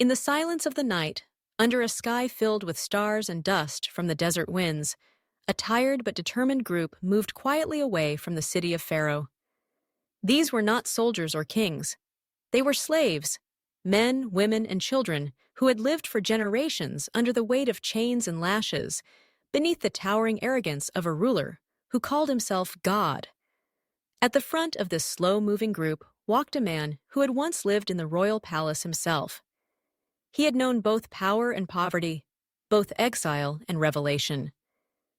In the silence of the night, under a sky filled with stars and dust from the desert winds, a tired but determined group moved quietly away from the city of Pharaoh. These were not soldiers or kings. They were slaves, men, women, and children who had lived for generations under the weight of chains and lashes, beneath the towering arrogance of a ruler who called himself God. At the front of this slow-moving group walked a man who had once lived in the royal palace himself. He had known both power and poverty, both exile and revelation.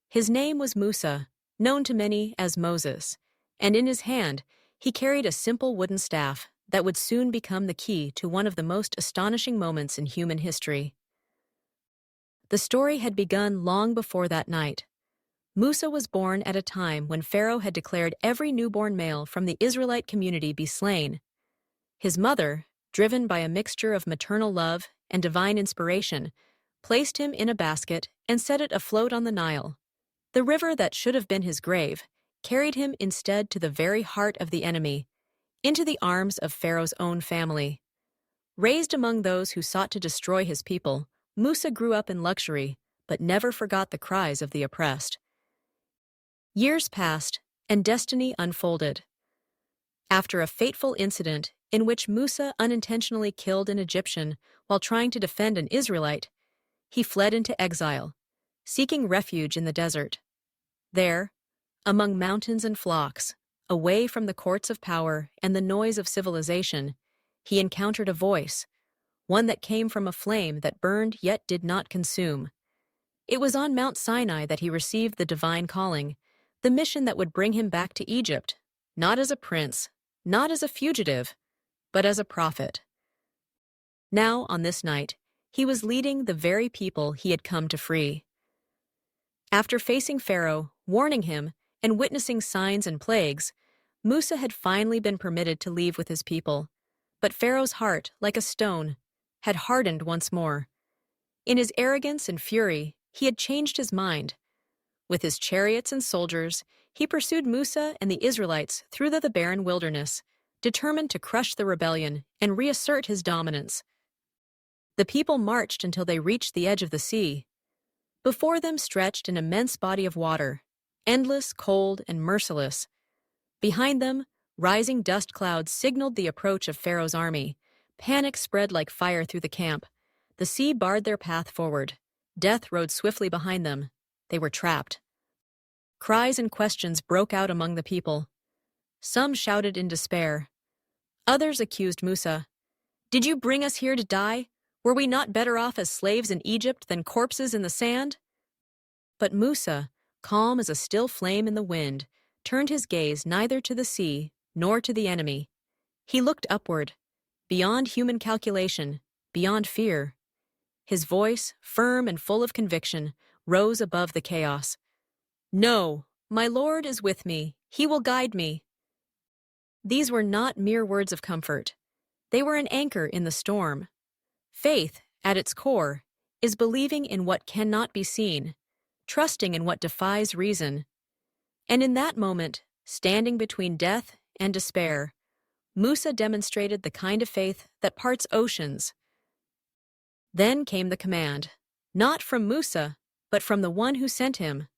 His name was Musa, known to many as Moses, and in his hand he carried a simple wooden staff that would soon become the key to one of the most astonishing moments in human history. The story had begun long before that night. Musa was born at a time when Pharaoh had declared every newborn male from the Israelite community be slain. His mother, driven by a mixture of maternal love and divine inspiration, placed him in a basket and set it afloat on the Nile. The river that should have been his grave carried him instead to the very heart of the enemy, into the arms of Pharaoh's own family. Raised among those who sought to destroy his people, Musa grew up in luxury, but never forgot the cries of the oppressed. Years passed, and destiny unfolded. After a fateful incident in which Musa unintentionally killed an Egyptian while trying to defend an Israelite, he fled into exile, seeking refuge in the desert. There, among mountains and flocks, away from the courts of power and the noise of civilization, he encountered a voice, one that came from a flame that burned yet did not consume. It was on Mount Sinai that he received the divine calling, the mission that would bring him back to Egypt, not as a prince, not as a fugitive, but as a prophet. Now, on this night, he was leading the very people he had come to free. After facing Pharaoh, warning him, and witnessing signs and plagues, Musa had finally been permitted to leave with his people. But Pharaoh's heart, like a stone, had hardened once more. In his arrogance and fury, he had changed his mind. With his chariots and soldiers, he pursued Musa and the Israelites through the barren wilderness, determined to crush the rebellion and reassert his dominance. The people marched until they reached the edge of the sea. Before them stretched an immense body of water, endless, cold, and merciless. Behind them, rising dust clouds signaled the approach of Pharaoh's army. Panic spread like fire through the camp. The sea barred their path forward. Death rode swiftly behind them. They were trapped. Cries and questions broke out among the people. Some shouted in despair. Others accused Musa. "Did you bring us here to die? Were we not better off as slaves in Egypt than corpses in the sand?" But Musa, calm as a still flame in the wind, turned his gaze neither to the sea nor to the enemy. He looked upward, beyond human calculation, beyond fear. His voice, firm and full of conviction, rose above the chaos. "No, my Lord is with me. He will guide me." These were not mere words of comfort. They were an anchor in the storm. Faith, at its core, is believing in what cannot be seen, trusting in what defies reason. And in that moment, standing between death and despair, Musa demonstrated the kind of faith that parts oceans. Then came the command, not from Musa, but from the one who sent him.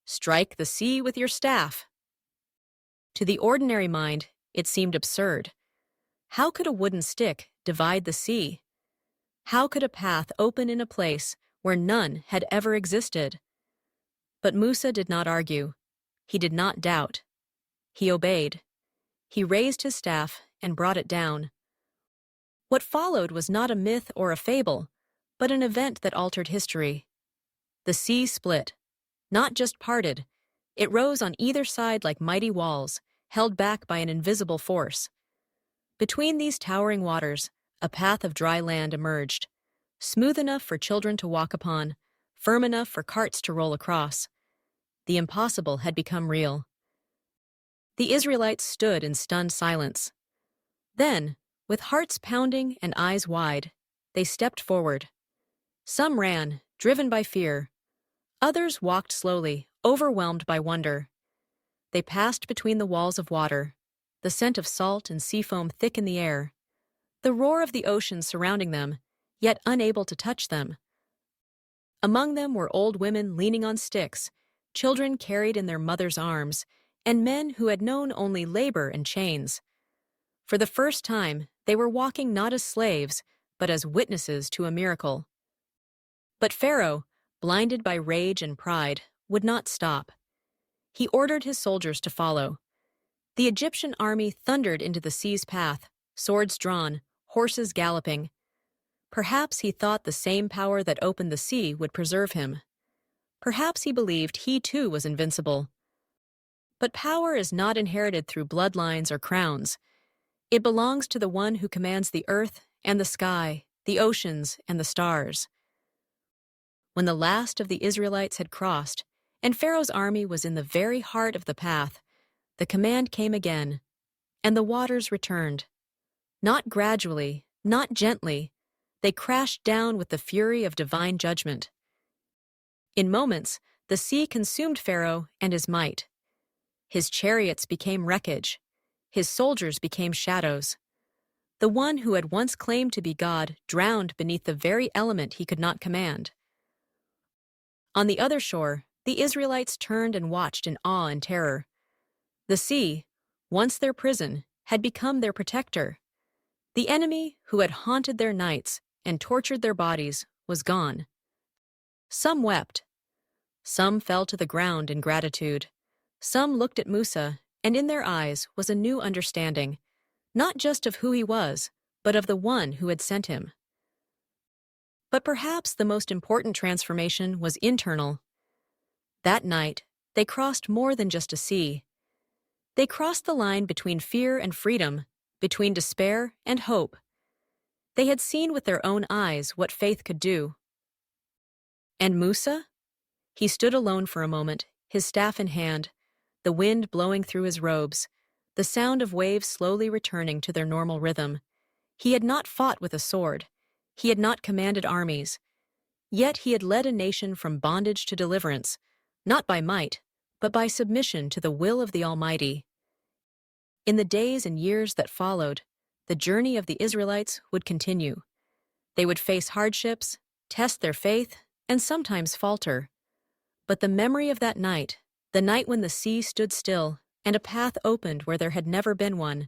"Strike the sea with your staff." To the ordinary mind, it seemed absurd. How could a wooden stick divide the sea? How could a path open in a place where none had ever existed? But Musa did not argue. He did not doubt. He obeyed. He raised his staff and brought it down. What followed was not a myth or a fable, but an event that altered history. The sea split, not just parted. It rose on either side like mighty walls, held back by an invisible force. Between these towering waters, a path of dry land emerged, smooth enough for children to walk upon, firm enough for carts to roll across. The impossible had become real. The Israelites stood in stunned silence. Then, with hearts pounding and eyes wide, they stepped forward. Some ran, driven by fear. Others walked slowly, overwhelmed by wonder. They passed between the walls of water, the scent of salt and sea foam thick in the air. The roar of the ocean surrounding them, yet unable to touch them. Among them were old women leaning on sticks, children carried in their mothers' arms, and men who had known only labor and chains. For the first time, they were walking not as slaves, but as witnesses to a miracle. But Pharaoh, blinded by rage and pride, would not stop. He ordered his soldiers to follow. The Egyptian army thundered into the sea's path, swords drawn, horses galloping. Perhaps he thought the same power that opened the sea would preserve him. Perhaps he believed he too was invincible. But power is not inherited through bloodlines or crowns. It belongs to the one who commands the earth and the sky, the oceans and the stars. When the last of the Israelites had crossed, and Pharaoh's army was in the very heart of the path, the command came again, and the waters returned. Not gradually, not gently, they crashed down with the fury of divine judgment. In moments, the sea consumed Pharaoh and his might. His chariots became wreckage. His soldiers became shadows. The one who had once claimed to be God drowned beneath the very element he could not command. On the other shore, the Israelites turned and watched in awe and terror. The sea, once their prison, had become their protector. The enemy, who had haunted their nights and tortured their bodies, was gone. Some wept. Some fell to the ground in gratitude. Some looked at Musa, and in their eyes was a new understanding, not just of who he was, but of the one who had sent him. But perhaps the most important transformation was internal. That night, they crossed more than just a sea. They crossed the line between fear and freedom, between despair and hope. They had seen with their own eyes what faith could do. And Musa? He stood alone for a moment, his staff in hand, the wind blowing through his robes, the sound of waves slowly returning to their normal rhythm. He had not fought with a sword. He had not commanded armies. Yet he had led a nation from bondage to deliverance, not by might, but by submission to the will of the Almighty. In the days and years that followed, the journey of the Israelites would continue. They would face hardships, test their faith, and sometimes falter. But the memory of that night, the night when the sea stood still and a path opened where there had never been one,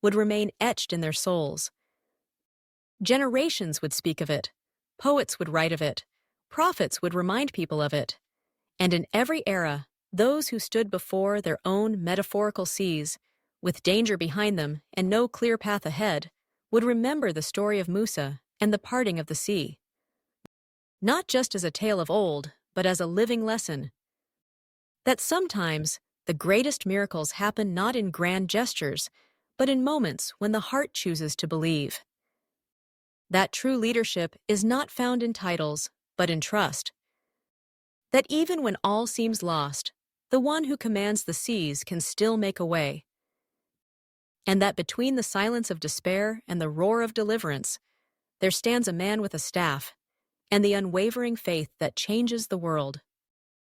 would remain etched in their souls. Generations would speak of it, poets would write of it, prophets would remind people of it. And in every era, those who stood before their own metaphorical seas, with danger behind them and no clear path ahead, would remember the story of Musa and the parting of the sea. Not just as a tale of old, but as a living lesson. That sometimes the greatest miracles happen not in grand gestures, but in moments when the heart chooses to believe. That true leadership is not found in titles, but in trust. That even when all seems lost, the one who commands the seas can still make a way. And that between the silence of despair and the roar of deliverance, there stands a man with a staff, and the unwavering faith that changes the world.